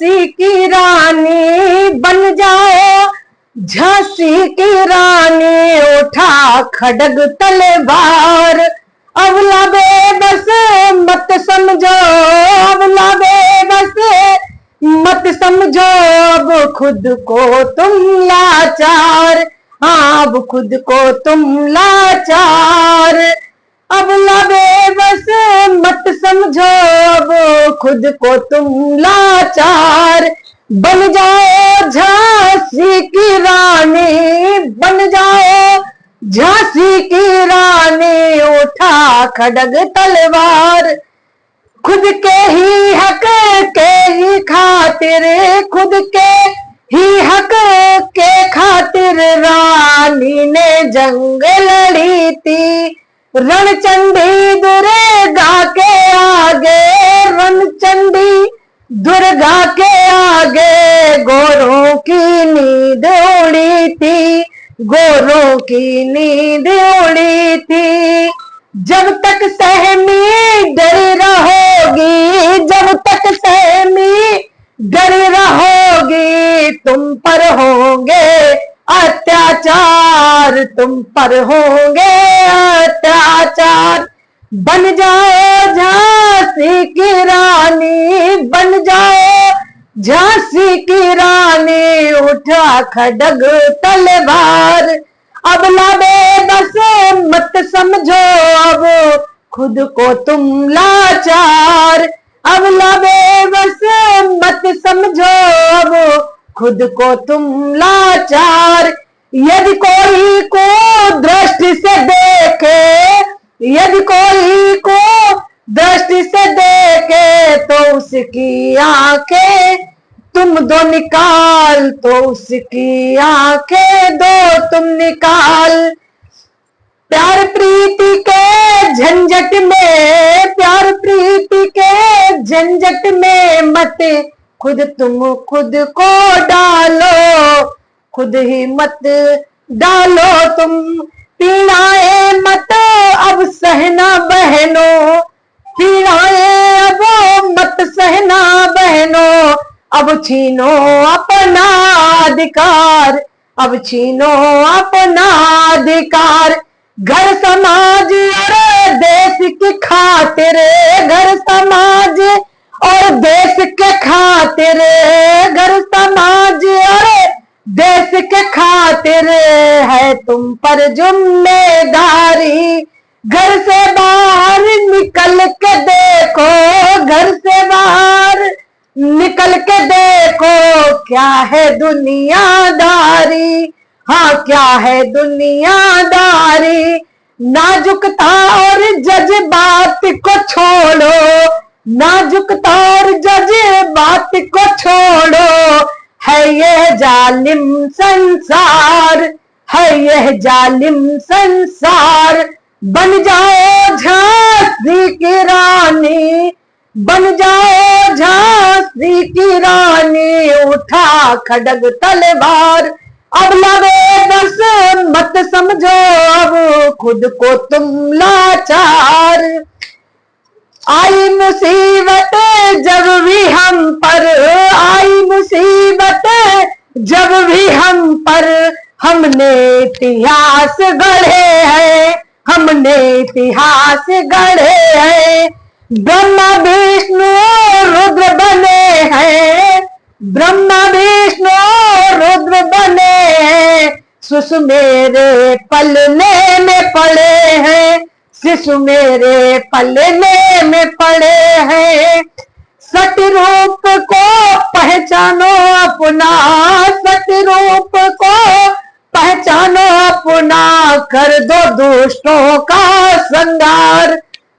झांसी की रानी बन जाओ, झांसी की रानी उठा खड्ग तलवार। अबला बेबस मत समझो, अबला बेबस मत समझो, अब खुद को तुम लाचार। हाँ, अब खुद को तुम लाचार। अबला बेबस मत समझो, अब खुद को तुम लाचार। बन जाओ झांसी की रानी, बन जाओ झांसी की रानी उठा खड्ग तलवार। खुद के ही हक के ही खातिर, खुद के ही हक के खातिर रानी ने जंग लड़ी थी। रणचंडी दुर्गा के आगे, रणचंडी दुर्गा के आगे गोरों की नींद उड़ी थी, गोरों की नींद उड़ी थी। जब तक सहमी डरी रहोगी, जब तक सहमी डरी रहोगी, तुम पर होंगे अत्याचार, तुम पर होंगे अत्याचार। बन जाओ झांसी की रानी, बन जाओ झांसी की रानी उठा खड्ग तलवार। अबला बेबस मत समझो, अब खुद को तुम लाचार। अबला बेबस मत समझो, अब खुद को तुम लाचार। यदि कोई को दृष्टि से देखे, यदि कोई को दृष्टि से देखे, तो उसकी आंखें तुम दो निकाल, तो उसकी आंखें दो तुम निकाल। प्यार प्रीति के झंझट में, प्यार प्रीति के झंझट में मत खुद तुम खुद को डालो, खुद ही मत डालो तुम। पीड़ाए मत अब सहना बहनों, पीड़ाए अब मत सहना बहनों। अब छीनो अपना अधिकार, अब छीनो अपना अधिकार। घर समाज और देश की खातिर, घर समाज और देश के खातिर, घर समाज और देश के खातिर है तुम पर जिम्मेदारी। घर से बाहर निकल के देखो, घर से बाहर निकल के देखो, क्या है दुनियादारी। हाँ, क्या है दुनियादारी। नाजुकता और जज्बात को छोड़ो, नाजुकता और जज्बात को छोड़ो। है यह जालिम संसार, है यह जालिम संसार। बन जाओ झांसी की रानी, बन जाओ झांसी की रानी उठा खड्ग तलवार। अबला बेबस मत समझो, अब खुद को तुम लाचार। आई मुसीबत जब भी हम पर, आई मुसीबत जब भी हम पर, हमने इतिहास गढ़े हैं, हमने इतिहास गढ़े हैं। ब्रह्मा विष्णु रुद्र बने हैं, ब्रह्मा विष्णु रुद्र बने हैं। शिशु मेरे पलने में पड़े हैं, शिशु मेरे पलने में पड़े हैं। सतरूप को पहचानो अपना, सतरूप को पहचानो अपना। कर दो दुष्टों का संहार,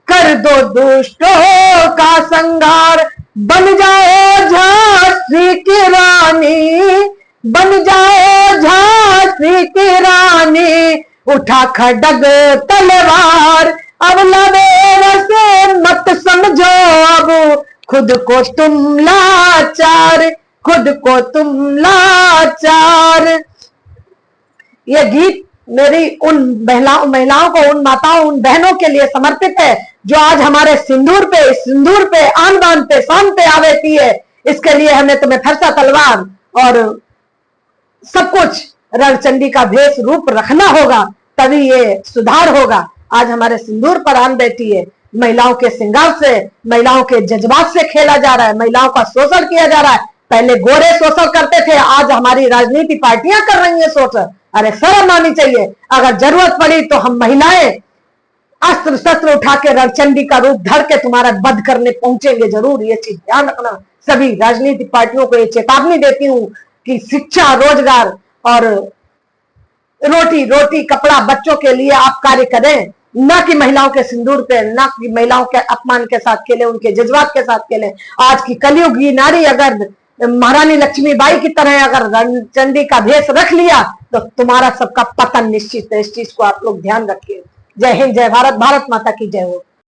कर दो दुष्टों का संहार। बन जाओ झांसी की रानी, बन जाओ झांसी की रानी उठा खड्ग तलवार। अबला बेबस मत समझो, अब खुद को तुम लाचार, खुद को तुम लाचार। ये गीत मेरी उन महिलाओं को, उन माताओं, उन बहनों के लिए समर्पित है जो आज हमारे सिंदूर पे आन बान पे शान पे आवेती है। इसके लिए हमें तुम्हें फरसा तलवार और सब कुछ रणचंडी का भेष रूप रखना होगा, तभी ये सुधार होगा। आज हमारे सिंदूर पर आन बैठी है, महिलाओं के श्रृंगार से, महिलाओं के जज्बात से खेला जा रहा है, महिलाओं का शोषण किया जा रहा है। पहले गोरे शोषण करते थे, आज हमारी राजनीति पार्टियां कर रही है शोषण। अरे शर्म आनी चाहिए। अगर जरूरत पड़ी तो हम महिलाएं अस्त्र शस्त्र उठा के रणचंडी का रूप धर के तुम्हारा वध करने पहुंचेंगे जरूर। ये चीज ध्यान रखना। सभी राजनीतिक पार्टियों को ये चेतावनी देती हूँ कि शिक्षा, रोजगार और रोटी रोटी कपड़ा बच्चों के लिए आप कार्य करें, न कि महिलाओं के सिंदूर पे, न कि महिलाओं के अपमान के साथ खेले, उनके जज्बात के साथ खेले। आज की कलयुगी नारी अगर महारानी लक्ष्मीबाई की तरह अगर रणचंडी का भेष रख लिया तो तुम्हारा सबका पतन निश्चित है। इस चीज को आप लोग ध्यान रखिए। जय हिंद, जय भारत, भारत माता की जय हो।